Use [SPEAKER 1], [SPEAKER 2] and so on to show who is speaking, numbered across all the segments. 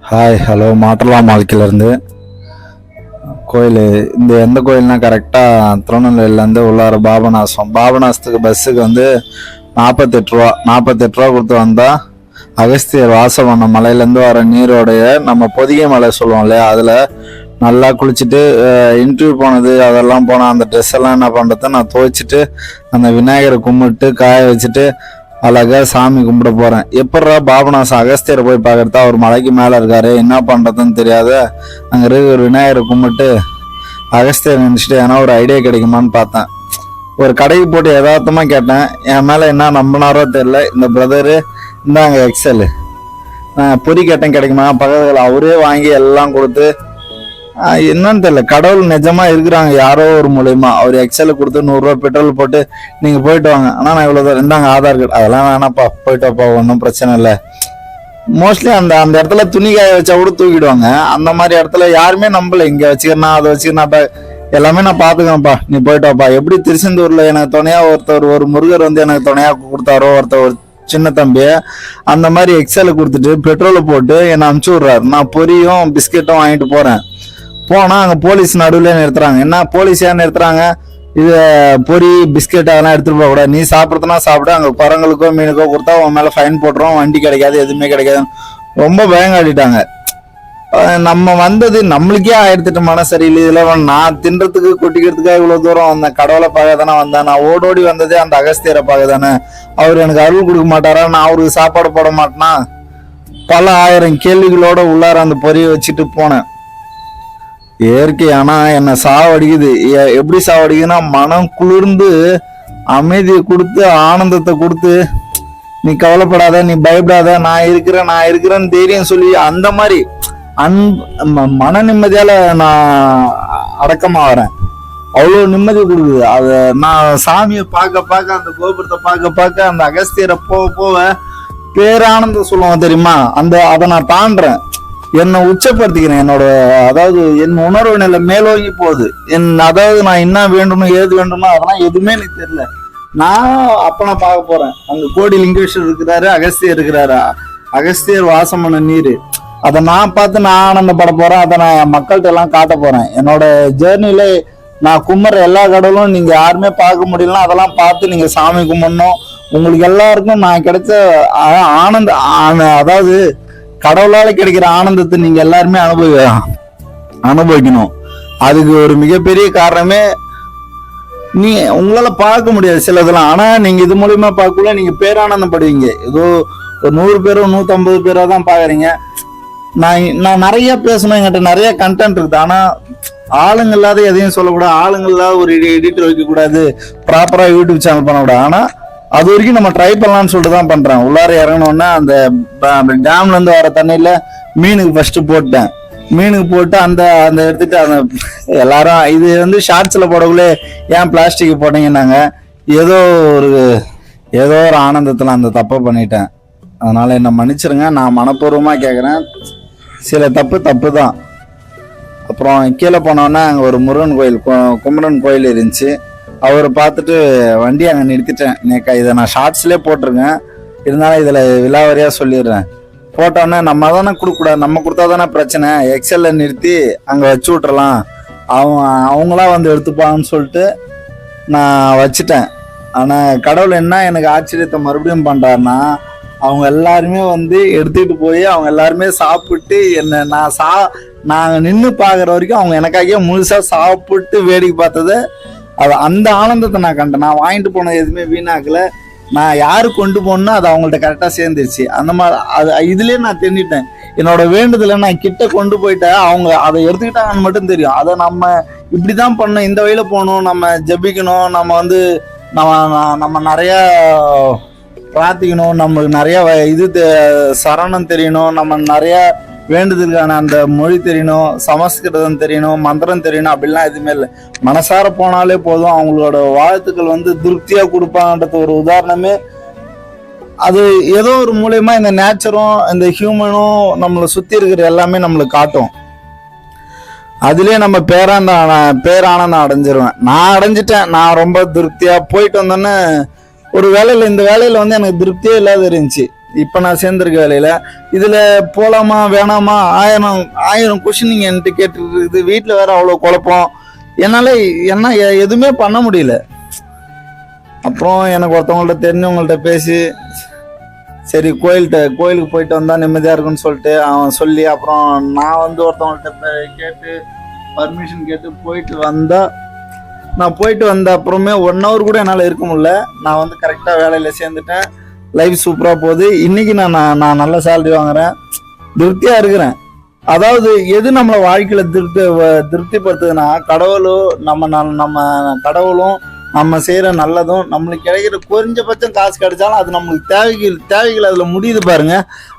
[SPEAKER 1] Hi hello மாற்றலாம் வாழ்க்கையிலேருந்து கோயில் இந்த எந்த கோயில்னா கரெக்டாக திருநெல்வேலியிலேருந்து உள்ளார பாபநாசத்துக்கு பஸ்ஸுக்கு வந்து 48 ரூபா கொடுத்து வந்தால் அகஸ்தியர் வாசம் பண்ண மலையிலேருந்து வர நீரோடைய நம்ம பொதிகை மலை சொல்லுவோம் இல்லையா, அதில் நல்லா குளிச்சுட்டு இன்டர்வியூ போனது அதெல்லாம் போனால் அந்த ட்ரெஸ் எல்லாம் என்ன பண்ணுறது நான் துவைச்சிட்டு அந்த விநாயகரை கும்பிட்டு காய வச்சுட்டு அழகா சாமி கும்பிட போறேன். எப்படா பாபநாசம் அகஸ்தியரை போய் பார்க்கறதா, அவர் மலைக்கு மேல இருக்காரு, என்ன பண்றதுன்னு தெரியாத அங்க இருக்க ஒரு விநாயகரை கும்பிட்டு அகஸ்தியர் நினைச்சிட்டு ஏன்னா ஒரு ஐடியா கிடைக்குமான்னு பார்த்தேன். ஒரு கடைக்கு போட்டு யதார்த்தமா கேட்டேன். என் மேல என்ன நம்பினாரோ தெரியல இந்த பிரதரு, இந்தாங்க எக்ஸல் பொறி கேட்டேன் கிடைக்குமா, பக்கத்துல அவரே வாங்கி எல்லாம் கொடுத்து என்னன்னு தெரியல, கடவுள் நிஜமா இருக்கிறாங்க யாரோ ஒரு மூலியமா. அவர் எக்ஸல் கொடுத்து 100 ரூபா பெட்ரோல் போட்டு நீங்க போயிட்டு வாங்க. ஆனா நான் இவ்வளவு தூரம் இருந்தாங்க ஆதார் கார்டு அதெல்லாம் வேணாப்பா, போயிட்டு வாப்பா, ஒன்றும் பிரச்சனை இல்லை. மோஸ்ட்லி அந்த இடத்துல துணி காய வச்சா கூட தூக்கிடுவாங்க. அந்த மாதிரி இடத்துல யாருமே நம்பல, இங்க வச்சுக்கிறனா அதை வச்சுக்கிறனாப்பா எல்லாமே நான் பாத்துக்கேன்ப்பா, நீ போயிட்டு வாப்பா. எப்படி திருச்செந்தூர்ல எனக்கு துணையா ஒருத்தர் ஒரு முருகர் வந்து எனக்கு துணையா கொடுத்தாரோ ஒருத்தர், ஒரு சின்ன தம்பி, அந்த மாதிரி எக்ஸல் கொடுத்துட்டு பெட்ரோலை போட்டு என்னை அனுப்பிச்சு விடுறாரு. நான் பொரியும் பிஸ்கெட்டும் வாங்கிட்டு போறேன். போனா அங்க போலீஸ் நடுவில் நிறுத்துறாங்க. என்ன போலீஸ் ஏன் நிறுத்துறாங்க, இது பொரி பிஸ்கெட் அதெல்லாம் எடுத்துட்டு போக கூடாது, நீ சாப்பிட்றதுனா சாப்பிடு, அங்க குரங்களுக்கோ மீனுக்கோ கொடுத்தா உன் மேல ஃபைன் போட்டுரும், வண்டி கிடைக்காது, எதுவுமே கிடைக்காது, ரொம்ப பயங்காட்டிட்டாங்க. நம்ம வந்தது நம்மளுக்கே 1008 மன சரியில்லை. இதுல நான் தின்றதுக்கு கொட்டிக்கிறதுக்காக இவ்வளவு தூரம் வந்தேன், கடவுளை பார்க்க தானே வந்தேன். நான் ஓடோடி வந்ததே அந்த அகஸ்தியரை பார்க்க தானே. அவர் எனக்கு அருள் கொடுக்க மாட்டாரா, நான் அவருக்கு சாப்பாடு போட மாட்டேனா, பல 1000 கேள்விகளோட உள்ளார அந்த பொரியை வச்சுட்டு போனேன். இயற்கை ஆனா என்ன சாவடிக்குது. எப்படி சாவடிக்குதுன்னா, மனம் குளிர்ந்து அமைதியை கொடுத்து ஆனந்தத்தை கொடுத்து, நீ கவலைப்படாத, நீ பயப்படாத, நான் இருக்கிறேன்னு தைரியம் சொல்லி அந்த மாதிரி மன நிம்மதியால நான் அடக்கமா வரேன். அவ்வளோ நிம்மதி கொடுக்குது. அத நான் சாமியை பார்க்க அந்த கோபுரத்தை பார்க்க அந்த அகஸ்தியரை போக பேரானந்தம் சொல்லுவோம் தெரியுமா, அதை நான் தாண்டுறேன், என்னை உச்சப்படுத்திக்கிறேன். அதாவது என் உணர்வு நிலை மேலோங்கி போகுது. அதாவது நான் என்ன வேண்டுமோ ஏது வேண்டுமோ அதெல்லாம் எதுவுமே எனக்கு தெரியல. நான் அப்ப பார்க்க போறேன். அங்க கோடி லிங்கேஸ்வர் இருக்கிறாரு, அகஸ்தியர் இருக்கிறாரு, அகஸ்தியர் வாசம் பண்ண நீர், அதை நான் பார்த்து நான் ஆனந்தப்பட போறேன். அதை நான் என் மக்கள்கிட்ட எல்லாம் காட்ட போறேன். என்னோட ஜேர்னில நான் கும்பிட்ற எல்லா கடவுளும் நீங்க யாருமே பார்க்க முடியலன்னா அதெல்லாம் பார்த்து நீங்க சாமி கும்பிடணும். உங்களுக்கு எல்லாருக்கும் நான் கிடைச்ச அதாவது கடவுளால கிடைக்கிற ஆனந்தத்தை நீங்க எல்லாருமே அனுபவிக்கணும். அதுக்கு ஒரு மிகப்பெரிய காரணமே நீ உங்களால பார்க்க முடியாது சிலதெல்லாம், ஆனா நீங்க இது மூலியமா பார்க்கல நீங்க பேரானந்தம் படுவீங்க. ஏதோ ஒரு 100 பேரோ 150 பேரோ தான் பாக்குறீங்க. நான் நிறைய பேசணும், என்கிட்ட நிறைய கண்டென்ட் இருக்குது, ஆனா ஆளுங்க இல்லாத எதையும் சொல்லக்கூடாது, ஆளுங்க இல்லாத ஒரு எடிட்டர் வைக்க கூடாது, ப்ராப்பரா யூடியூப் சேனல் பண்ணக்கூடாது. ஆனா அது வரைக்கும் நம்ம ட்ரை பண்ணலாம்னு சொல்லிட்டு தான் பண்றேன். உள்ளார இறங்கணும்னா அந்த டேம்ல இருந்து வர தண்ணியில மீனுக்கு ஃபர்ஸ்ட் போட்டேன். மீனுக்கு போட்டு அந்த எடுத்துட்டு அந்த எல்லாரும் இது வந்து ஷார்ட்ஸ்ல போடக்குள்ளே ஏன் பிளாஸ்டிக் போட்டீங்கன்னாங்க. ஏதோ ஒரு ஆனந்தத்துல அந்த தப்பை பண்ணிட்டேன். அதனால என்ன மன்னிச்சிருங்க, நான் மனப்பூர்வமா கேட்குறேன். சில தப்பு தான். அப்புறம் கீழே போனோன்னா அங்கே ஒரு முருகன் கோயில் குமரன் கோயில் இருந்துச்சு. அவரை பார்த்துட்டு வண்டி அங்கே நிறுத்திட்டேன். இதை நான் ஷார்ட்ஸ்லேயே போட்டிருக்கேன், இருந்தாலும் இதில் விலாவரியாக சொல்லிடுறேன். போட்டோன்னே நம்ம தானே கொடுக்கக்கூடாது, நம்ம கொடுத்தா தானே பிரச்சனை, எக்ஸல்ல நிறுத்தி அங்கே வச்சு விட்றலாம், அவங்களா வந்து எடுத்துப்பாங்கன்னு சொல்லிட்டு நான் வச்சுட்டேன். ஆனால் கடவுள் என்ன எனக்கு ஆச்சரியத்தை மறுபடியும் பண்ணுறாருன்னா, அவங்க எல்லாருமே வந்து எடுத்துக்கிட்டு போய் அவங்க எல்லாருமே சாப்பிட்டு என்ன நாங்கள் நின்று பார்க்குற வரைக்கும் அவங்க எனக்காகவே முழுசாக சாப்பிட்டு வேடிக்கை பார்த்ததை அந்த ஆனந்தத்தை நான் கண்டேன். நான் வாங்கிட்டு போனது எதுவுமே வீணாக்கல. நான் யாரு கொண்டு போகணும்னா அது அவங்கள்ட்ட கரெக்டாக சேர்ந்துருச்சு. அந்த மாதிரி இதுலயே நான் தெரிஞ்சிட்டேன். என்னோட வேண்டுதலை நான் கிட்ட கொண்டு போயிட்டேன், அவங்க அதை எடுத்துக்கிட்டாங்கன்னு மட்டும் தெரியும். அதை நம்ம இப்படிதான் பண்ணணும், இந்த வழியில போகணும், நம்ம ஜபிக்கணும், நம்ம வந்து நம்ம நிறைய பிரார்த்திக்கணும், நம்மளுக்கு நிறைய சரணம் தெரியணும், நம்ம நிறைய வேண்டுதலுக்கான அந்த மொழி தெரியணும், சமஸ்கிருதம் தெரியணும், மந்திரம் தெரியணும், அப்படிலாம் எதுவுமே இல்லை. மனசார போனாலே போதும், அவங்களோட வாழ்த்துக்கள் வந்து திருப்தியா கொடுப்பாங்கன்றது ஒரு உதாரணமே. அது ஏதோ ஒரு மூலியமா இந்த நேச்சரும் இந்த ஹியூமனும் நம்மளை சுத்தி இருக்கிற எல்லாமே நம்மளுக்கு காட்டும். அதுலயே நம்ம பேரானந்தம் அடைஞ்சிருவேன். நான் அடைஞ்சிட்டேன். நான் ரொம்ப திருப்தியா போயிட்டு வந்தோன்னே ஒரு வேலையில் இந்த வேலையில் வந்து எனக்கு திருப்தியே இல்லாத இருந்துச்சு. இப்போ நான் சேர்ந்திருக்க வேலையில் இதில் போகலாமா வேணாமா ஆயிரம் கொஷின் நீங்கள் என்கிட்ட கேட்டுருக்குது. வீட்டில் வேற அவ்வளோ குழப்பம். என்னால் எதுவுமே பண்ண முடியல. அப்புறம் எனக்கு ஒருத்தவங்கள்ட்ட தெரிஞ்சவங்கள்ட்ட பேசி சரி கோயிலுக்கு போயிட்டு வந்தால் நிம்மதியாக இருக்குன்னு சொல்லிட்டு அவன் சொல்லி அப்புறம் நான் வந்து ஒருத்தவங்கள்ட்ட கேட்டு பர்மிஷன் கேட்டு போயிட்டு வந்த அப்புறமே 1 hour கூட என்னால் இருக்க முடியல. நான் வந்து கரெக்டாக வேலையில் சேர்ந்துட்டேன். லைஃப் சூப்பராக போகுது. இன்னைக்கு நான் நல்ல சேலரி வாங்குறேன், திருப்தியாக இருக்கிறேன். அதாவது எது நம்மளை வாழ்க்கையில் திருப்திப்படுத்துதுன்னா நம்ம கடவுளும் நம்ம செய்கிற நல்லதும் நம்மளுக்கு கிடைக்கிற குறைஞ்சபட்சம் காசு கிடைச்சாலும் அது நம்மளுக்கு தேவைகள் அதில் முடியுது பாருங்க,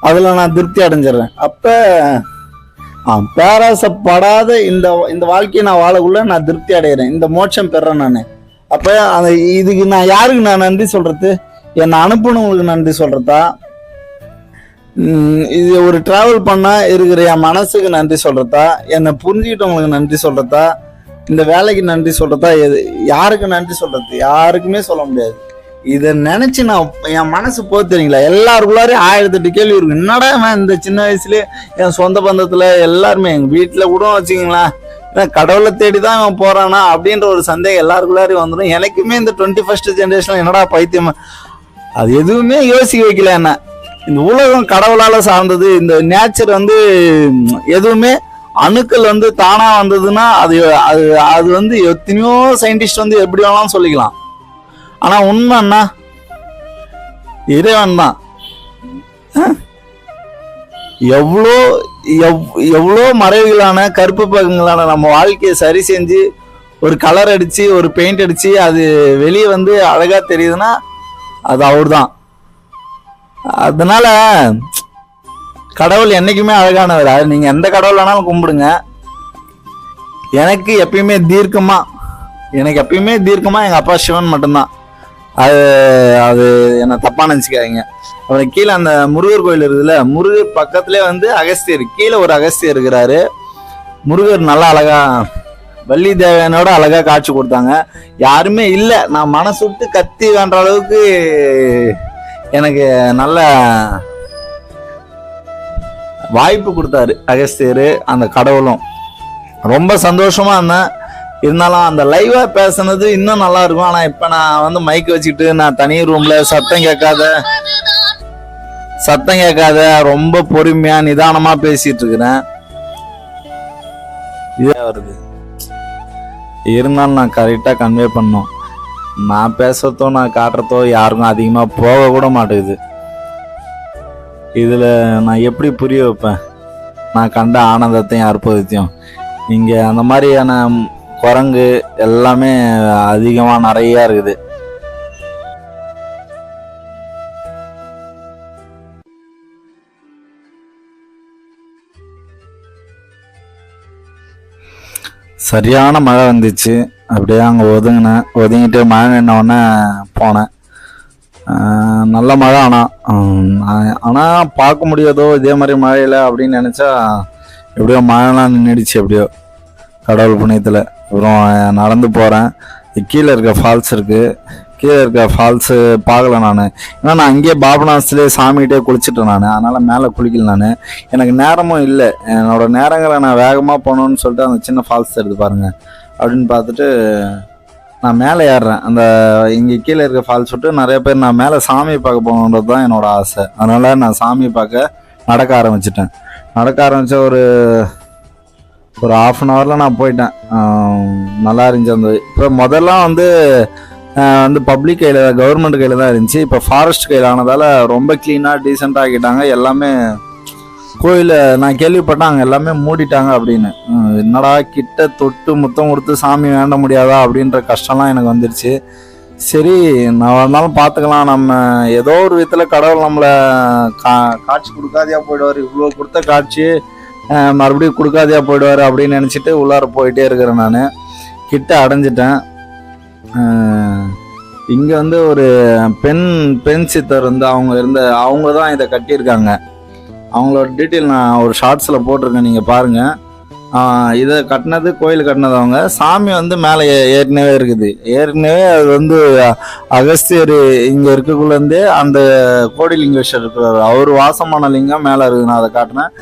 [SPEAKER 1] அதில் நான் திருப்தி அடைஞ்சிடுறேன். அப்போ பேராசப்படாத இந்த வாழ்க்கையை நான் வாழக்குள்ள நான் திருப்தி அடைகிறேன், இந்த மோட்சம் பெறேன் நான். அப்போ இதுக்கு நான் யாருக்கு நான் நன்றி சொல்றது? என்னை அனுப்புனவங்களுக்கு நன்றி சொல்றதா, இது ஒரு டிராவல் பண்ணா இருக்கிற என் மனசுக்கு நன்றி சொல்றதா, என்னை புரிஞ்சுக்கிட்டவங்களுக்கு நன்றி சொல்றதா, இந்த வேலைக்கு நன்றி சொல்றதா, யாருக்கு நன்றி சொல்றது? யாருக்குமே சொல்ல முடியாது. இதை நினைச்சு நான் என் மனசு போது தெரியுங்களா, எல்லாருக்குள்ளாரையும் 1008 கேள்வி இருக்கு. என்னடா இந்த சின்ன வயசுலயே என் சொந்த பந்தத்துல எல்லாருமே எங்க வீட்டுல கூட வச்சுக்கீங்களேன், கடவுளை தேடிதான் இவன் போறானா அப்படின்ற ஒரு சந்தேகம் எல்லாருக்குள்ளாரையும் வந்துடும். எனக்குமே இந்த 21st ஜெனரேஷன்ல என்னடா பைத்தியம், அது எதுவுமே யோசிக்க வைக்கல. என்ன இந்த உலகம் கடவுளால சார்ந்தது, இந்த நேச்சர் வந்து எதுவுமே அணுக்கள் வந்து தானா வந்ததுன்னா அது வந்து எத்தனையோ சயின்டிஸ்ட் வந்து எப்படி வேணாலும் சொல்லிக்கலாம். ஆனா உண்மைன்னா இறைவன் தான். எவ்வளோ மறைவுகளான கருப்பு பக்கங்களான நம்ம வாழ்க்கையை சரி செஞ்சு ஒரு கலர் அடிச்சு ஒரு பெயிண்ட் அடிச்சு அது வெளியே வந்து அழகா தெரியுதுன்னா அது அவர் தான். அதனால கடவுள் என்னைக்குமே அழகானவர். அது நீங்க எந்த கடவுள் வேணாலும் கும்பிடுங்க. எனக்கு எப்பயுமே தீர்க்கமா எங்க அப்பா சிவன் மட்டும்தான். அது என்ன தப்பா நினைச்சுக்காதீங்க. அப்புறம் கீழே அந்த முருகர் கோயில் இருக்குதுல்ல, முருகர் பக்கத்துலேயே வந்து அகஸ்தியர், கீழே ஒரு அகஸ்தியர் இருக்கிறாரு. முருகர் நல்லா அழகா வள்ளி தேவையானோட அழகா காட்சி கொடுத்தாங்க. யாருமே இல்லை, நான் மனசு விட்டு கத்தி வேண்ட அளவுக்கு எனக்கு நல்ல வாய்ப்பு கொடுத்தாரு அகஸ்தியர், அந்த கடவுளும். ரொம்ப சந்தோஷமா இருந்தேன். இருந்தாலும் அந்த லைவா பேசுனது இன்னும் நல்லா இருக்கும். ஆனா இப்ப நான் வந்து மைக் வச்சுக்கிட்டு நான் தனி ரூம்ல சத்தம் கேட்காத ரொம்ப பொறுமையா நிதானமா பேசிட்டு இருக்கிறேன். இதே வருது. இருந்தாலும் நான் கரெக்டா கன்வே பண்ணோம். நான் பேசுறதோ நான் காட்டுறதோ யாருக்கும் அதிகமா போக கூட மாட்டேங்குது. இதுல நான் எப்படி புரிய வைப்பேன் நான் கண்ட ஆனந்தத்தையும் அற்புதத்தையும்? இங்க அந்த மாதிரியான குரங்கு எல்லாமே அதிகமா நிறைய இருக்குது. சரியான மழை வந்துச்சு. அப்படியே அங்கே ஒதுங்கிட்டு மழை நின்னோடனே போனேன். நல்ல மழை. ஆனால் பார்க்க முடியாதோ இதே மாதிரி மழையில் அப்படின்னு நினச்சா எப்படியோ மழைலாம் நின்றுடுச்சு எப்படியோ கடவுள் புண்ணியத்தில். அப்புறம் நடந்து போகிறேன். கீழே இருக்க ஃபால்ஸ் இருக்குது. கீழே இருக்க ஃபால்ஸு பார்க்கல நான். ஏன்னா நான் அங்கேயே பாபநாசத்துலேயே சாமிகிட்டே குளிச்சுட்டேன் நான். அதனால் மேலே குளிக்கல நான். எனக்கு நேரமும் இல்லை. என்னோடய நேரங்களை நான் வேகமாக போகணுன்னு சொல்லிட்டு அந்த சின்ன ஃபால்ஸ் எடுத்து பாருங்கள் அப்படின்னு பார்த்துட்டு நான் மேலே ஏறுறேன். அந்த இங்கே கீழே இருக்க ஃபால்ஸ் விட்டு நிறைய பேர் நான் மேலே சாமி பார்க்க போகணுன்றது தான் என்னோட ஆசை. அதனால் நான் சாமி பார்க்க நடக்க ஆரம்பிச்சிட்டேன். ஒரு 1/2 hourல நான் போயிட்டேன். நல்லா இருந்துச்சு. அந்த இப்போ முதல்லாம் வந்து பப்ளிக் கையில் கவர்மெண்ட் கையில் தான் இருந்துச்சு. இப்போ ஃபாரஸ்ட் கையில் ஆனதால் ரொம்ப க்ளீனாக டீசெண்டாக ஆக்கிட்டாங்க எல்லாமே. கோயில நான் கேள்விப்பட்டேன் அங்கே எல்லாமே மூடிட்டாங்க அப்படின்னு. என்னடா கிட்ட தொட்டு முத்தம் கொடுத்து சாமி வேண்ட முடியாதா அப்படின்ற கஷ்டம்லாம் எனக்கு வந்துருச்சு. சரி நான் வந்தாலும் பார்த்துக்கலாம், நம்ம ஏதோ ஒரு விதத்தில் கடவுள் நம்மளை காட்சி கொடுக்காதையா போயிடுவார், இவ்வளோ கொடுத்த காட்சி மறுபடியும் கொடுக்காதையா போயிடுவார் அப்படின்னு நினச்சிட்டு உள்ளார போயிட்டே இருக்கிறேன். நான் கிட்ட அடைஞ்சிட்டேன். இங்கே வந்து ஒரு பெண் சித்தர் வந்து அவங்க தான் இதை கட்டியிருக்காங்க. அவங்களோட டீட்டெயில் நான் ஒரு ஷார்ட்ஸில் போட்டிருக்கேன், நீங்கள் பாருங்கள். இதை கட்டினது கோயில் கட்டினது அவங்க. சாமி வந்து மேலே ஏற்கனவே இருக்குது. ஏற்கனவே அது வந்து அகஸ்தியர் இங்கே இருக்கக்குள்ளேருந்தே அந்த கோடிலிங்கேஸ்வரர் இருக்கிறார், அவர் வாசமான லிங்கம் மேலே இருக்குது. நான் அதை காட்டினேன்.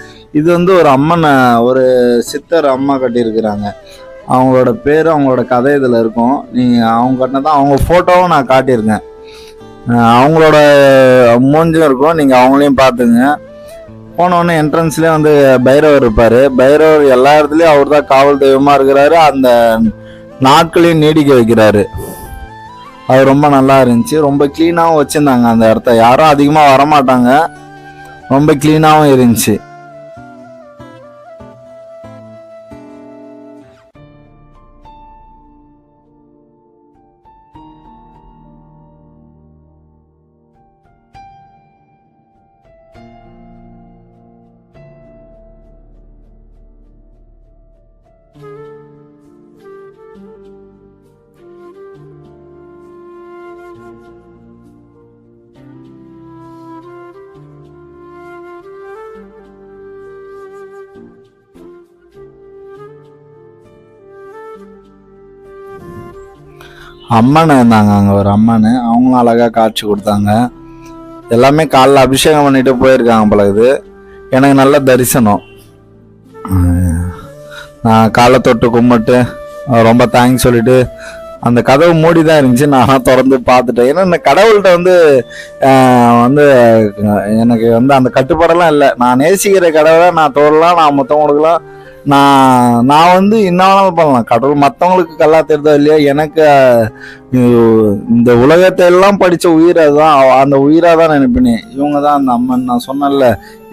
[SPEAKER 1] இது வந்து ஒரு அம்மனை, ஒரு சித்தர் அம்மா கட்டியிருக்கிறாங்க. அவங்களோட பேர், அவங்களோட கதை இதில் இருக்கும். நீங்கள் அவங்க கட்டினதான், அவங்க ஃபோட்டோவும் நான் காட்டியிருக்கேன். அவங்களோட மூஞ்சும் இருக்கும், நீங்கள் அவங்களையும் பார்த்துங்க. போனோடனே என்ட்ரன்ஸ்லேயே வந்து பைரவர் இருப்பார். பைரவர் எல்லா இடத்துலையும் அவர் தான் காவல் தெய்வமாக இருக்கிறாரு. அந்த நாட்களையும் நீடிக்க வைக்கிறாரு. அது ரொம்ப நல்லா இருந்துச்சு. ரொம்ப க்ளீனாகவும் வச்சுருந்தாங்க அந்த இடத்த. யாரும் அதிகமாக வரமாட்டாங்க, ரொம்ப க்ளீனாகவும் இருந்துச்சு. அம்மன் இருந்தாங்க அங்கே, ஒரு அம்மன், அவங்களும் அழகாக காட்சி கொடுத்தாங்க. எல்லாமே காலைல அபிஷேகம் பண்ணிட்டு போயிருக்காங்க போல. இது எனக்கு நல்ல தரிசனம். நான் காலை தொட்டு கும்பிட்டு ரொம்ப தேங்க்ஸ் சொல்லிட்டு, அந்த கதவு மூடி தான் இருந்துச்சு, நான் திறந்து பார்த்துட்டேன். ஏன்னா இந்த கடவுள்கிட்ட வந்து வந்து எனக்கு வந்து அந்த கட்டுப்பாடெல்லாம் இல்லை. நான் நேசிக்கிற கடவுளை நான் தோறலாம், நான் மொத்தம் கொடுக்கலாம், நான் வந்து என்ன வேணாலும் பண்ணலாம். கடவுள் மற்றவங்களுக்கு கல்லா தெரிதோ இல்லையா, எனக்கு இந்த உலகத்தை எல்லாம் படித்த உயிர் அதுதான், அந்த உயிராக தான் நினைப்பினேன். இவங்க தான் அந்த அம்மன். நான் சொன்னேன்ல,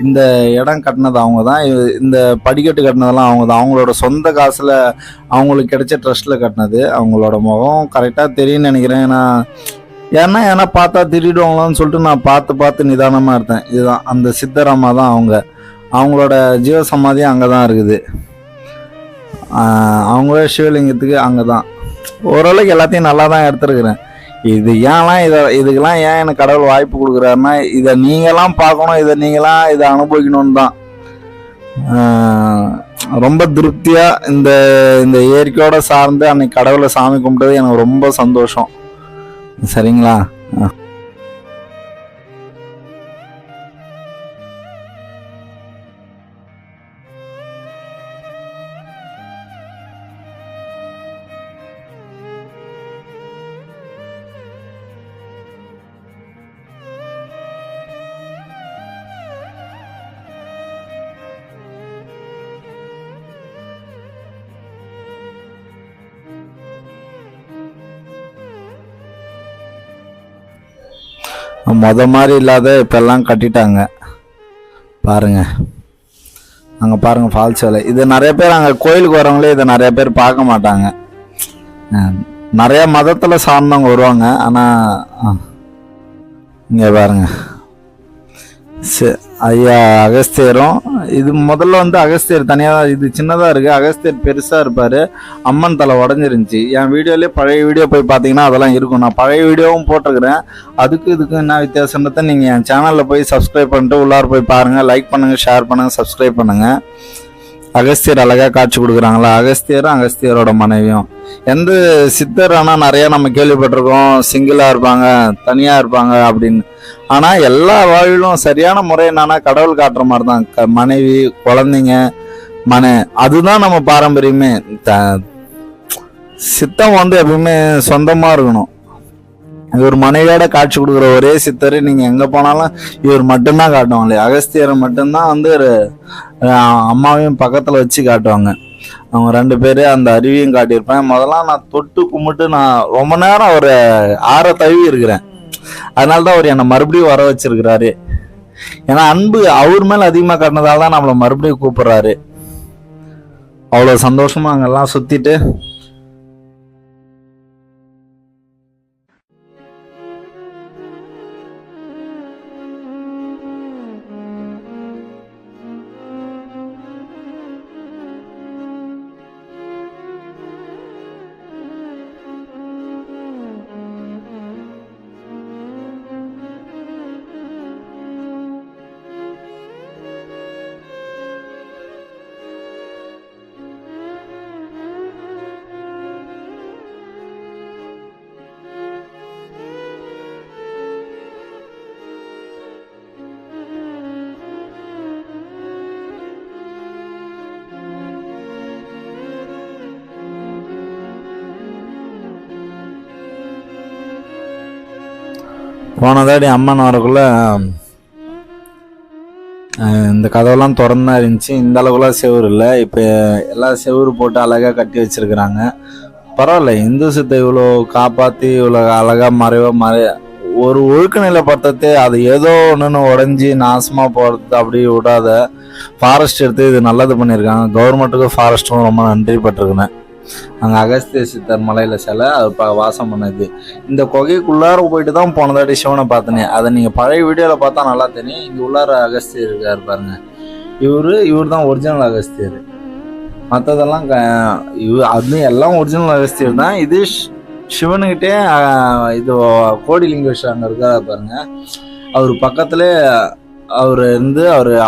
[SPEAKER 1] இந்த இடம் கட்டினது அவங்க தான், இந்த படிக்கட்டு கட்டினதெல்லாம் அவங்க தான். அவங்களோட சொந்த காசில் அவங்களுக்கு கிடைச்ச ட்ரஸ்ட்டில் கட்டினது. அவங்களோட முகம் கரெக்டாக தெரியும்னு நினைக்கிறேன். ஏன்னா பார்த்தா திருடுவாங்களான்னு சொல்லிட்டு நான் பார்த்து நிதானமாக இருந்தேன். இதுதான் அந்த சித்தராமா தான் அவங்க. அவங்களோட ஜீவசமாதி அங்கே தான் இருக்குது. அவங்களோட சிவலிங்கத்துக்கு அங்கே தான். ஓரளவுக்கு எல்லாத்தையும் நல்லா தான் எடுத்துருக்குறேன். இது ஏன்லாம் இதுக்கெல்லாம் ஏன் எனக்கு கடவுள் வாய்ப்பு கொடுக்குறாருன்னா, இதை நீங்களாம் பார்க்கணும், இதை அனுபவிக்கணும்னு தான். ரொம்ப திருப்தியாக இந்த இயற்கையோட சார்ந்து அன்னைக்கு கடவுளை சாமி கும்பிட்டது எனக்கு ரொம்ப சந்தோஷம். சரிங்களா? மாதிரி இல்லாத இப்பெல்லாம் கட்டிட்டாங்க பாருங்க. அங்கே பாருங்க ஃபால்ஸ் வேலை. இது நிறைய பேர் அங்கே கோயிலுக்கு வரவங்களே இதை நிறைய பேர் பார்க்க மாட்டாங்க. நிறைய மதத்தில் சார்ந்தவங்க வருவாங்க. ஆனால் இங்கே பாருங்க, ஐயா அகஸ்தியரும். இது முதல்ல வந்து அகஸ்தியர் தனியாக, இது சின்னதாக இருக்குது, அகஸ்தியர் பெருசாக இருப்பார். அம்மன் தலை உடஞ்சிருந்துச்சி. என் வீடியோலேயே பழைய வீடியோ போய் பார்த்தீங்கன்னா அதெல்லாம் இருக்கும். நான் பழைய வீடியோவும் போட்டிருக்கிறேன். அதுக்கும் என்ன வித்தியாசன்றதை நீங்கள் என் சேனலில் போய் சப்ஸ்கிரைப் பண்ணிட்டு உள்ளார போய் பாருங்கள். லைக் பண்ணுங்கள், ஷேர் பண்ணுங்கள், சப்ஸ்கிரைப் பண்ணுங்கள். அகஸ்தியர் அழகாக காட்சி கொடுக்குறாங்களா, அகஸ்தியரும் அகஸ்தியரோட மனைவியும். எந்த சித்தர் ஆனால் நிறையா நம்ம கேள்விப்பட்டிருக்கோம், சிங்கிளாக இருப்பாங்க, தனியாக இருப்பாங்க அப்படின்னு. ஆனால் எல்லா வாழ்விலும் சரியான முறை என்னன்னா கடவுள் காட்டுற மாதிரி தான். மனைவி, குழந்தைங்க, அதுதான் நம்ம பாரம்பரியமே. சித்தம் வந்து எப்பவுமே சொந்தமாக இருக்கணும். இவர் மனைவியோட காட்சி கொடுக்குற ஒரே சித்தர் நீங்கள் எங்கே போனாலும் இவர் மட்டும்தான் காட்டுவாங்களே. அகஸ்தியரை மட்டும்தான் வந்து அம்மாவையும் பக்கத்தில் வச்சு காட்டுவாங்க. அவங்க 2 பேர் அந்த அருவியும் காட்டியிருப்பேன். முதல்ல நான் தொட்டு கும்பிட்டு நான் ரொம்ப நேரம் ஒரு ஆற தழுவி இருக்கிறேன். அதனால தான் அவர் என்னை மறுபடியும் வர வச்சிருக்கிறாரு. ஏன்னா அன்பு அவர் மேலே அதிகமாக காட்டினதால தான் நம்மளை மறுபடியும் கூப்பிடுறாரு. அவ்வளோ சந்தோஷமா அங்கெல்லாம் சுற்றிட்டு போனதாடி அம்மன் வரக்குள்ள இந்த கதவெல்லாம் திறந்தா இருந்துச்சு. இந்த அளவுக்குலாம் செவுறு இல்லை. இப்போ எல்லாம் செவுறு போட்டு அழகாக கட்டி வச்சிருக்கிறாங்க. பரவாயில்ல, இந்து சித்தை இவ்வளோ காப்பாற்றி இவ்வளோ அழகாக ஒரு ஒழுக்க நிலை படுத்தது. அது ஏதோ ஒன்றுன்னு உடஞ்சி நாசமாக போகிறது அப்படி விடாத ஃபாரஸ்ட் எடுத்து இது நல்லது பண்ணியிருக்காங்க. கவர்மெண்ட்டுக்கும் ஃபாரஸ்ட்டுக்கும் ரொம்ப நன்றி பட்டிருக்கேன். அங்கே அகஸ்திய சித்தர் மலையில் சிலை அது வாசம் பண்ணது. இந்த குகைக்குள்ளார போயிட்டு தான் போனதாடி சிவனை பார்த்தனே. அதை நீங்கள் பழைய வீடியோவில் பார்த்தா நல்லா தெரியும். இங்கே உள்ளார அகஸ்தியர் இருக்கார் பாருங்க. இவர் தான் ஒரிஜினல் அகஸ்தியர். மற்றதெல்லாம் அது எல்லாம் ஒரிஜினல் அகஸ்தியர் தான். இது சிவனுக்கிட்டே இது கோடிலிங்கேஸ்வரர் அங்கே இருக்கார் பாருங்க. அவர் பக்கத்துல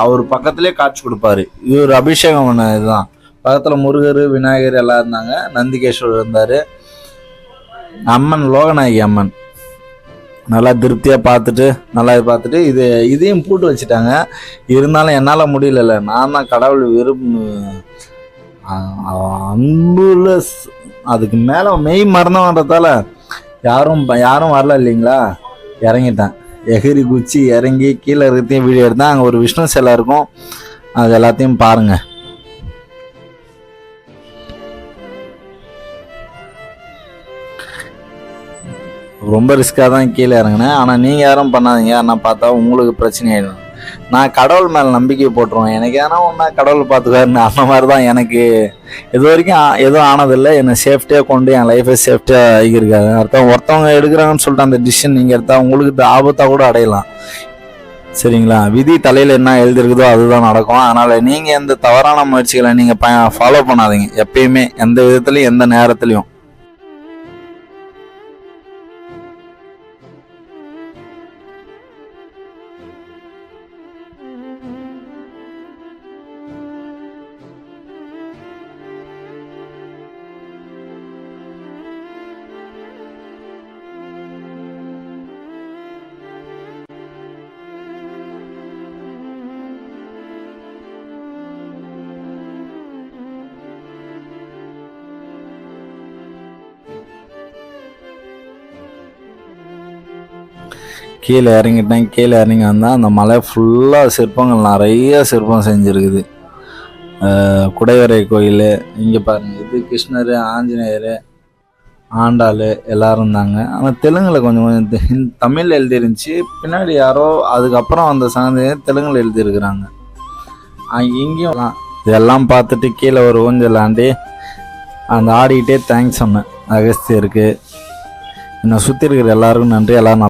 [SPEAKER 1] அவர் பக்கத்திலே காட்சி கொடுப்பாரு. இவர் அபிஷேகம் பண்ண இதுதான். பக்கத்தில் முருகர் விநாயகர் எல்லாம் இருந்தாங்க. நந்திகேஸ்வரர் இருந்தார். அம்மன் லோகநாயகி அம்மன் நல்லா திருப்தியாக பார்த்துட்டு இதையும் பூட்டு வச்சுட்டாங்க. இருந்தாலும் என்னால் முடியல. நான் தான் கடவுள் அன்புல அதுக்கு மேலே மெய் மறந்தவன்றதால யாரும் வரல இல்லைங்களா. இறங்கிட்டேன். எகிரி குச்சி இறங்கி கீழே இருக்கிறதையும் வீடியோ எடுத்தேன். அங்கே ஒரு விஷ்ணு சிலை இருக்கும். அது எல்லாத்தையும் பாருங்க. ரொம்ப ரிஸ்க்காக தான் கீழே இறங்கினேன். ஆனால் நீங்கள் யாரும் பண்ணாதீங்க. நான் பார்த்தா உங்களுக்கு பிரச்சனை ஆகிடும். நான் கடவுள் மேலே நம்பிக்கை போட்டுருவேன். எனக்கு ஏன்னா ஒன்றா கடவுள் பார்த்துக்காருன்னு அந்த மாதிரி தான். எனக்கு இது வரைக்கும் எதுவும் ஆனதில்லை. என்னை சேஃப்டியாக கொண்டு என் லைஃபை சேஃப்டியாக ஆகியிருக்காது. அர்த்தம் ஒருத்தவங்க எடுக்கிறாங்கன்னு சொல்லிட்டு அந்த டிசிஷன் நீங்கள் எடுத்தால் உங்களுக்கு ஆபத்தாக கூட அடையலாம். சரிங்களா. விதி தலையில் என்ன எழுதிருக்குதோ அதுதான் நடக்கும். அதனால் நீங்கள் எந்த தவறான முயற்சிகளை நீங்கள் ஃபாலோ பண்ணாதீங்க எப்பயுமே, எந்த விதத்துலையும் எந்த நேரத்துலையும். கீழே இறங்கிட்டேன். கீழே இறங்கி வந்தால் அந்த மலை ஃபுல்லாக சிற்பங்கள், நிறைய சிற்பம் செஞ்சுருக்குது. குடைவரை கோயில் இங்கே பாருங்கள். இது கிருஷ்ணர், ஆஞ்சநேயர், ஆண்டாள் எல்லோரும் இருந்தாங்க. ஆனால் தெலுங்கில் கொஞ்சம் தமிழில் எழுதிருந்துச்சு. பின்னாடி யாரோ அதுக்கப்புறம் அந்த சங்கதி தெலுங்கில் எழுதியிருக்கிறாங்க. இங்கேயும் இதெல்லாம் பார்த்துட்டு கீழே ஒரு ஊஞ்சல் ஆண்டி ஆடிக்கிட்டே தேங்க்ஸ் சொன்னேன் அகஸ்தியருக்கு. என்னை சுற்றி இருக்கிற எல்லாருக்கும் நன்றி. எல்லோரும்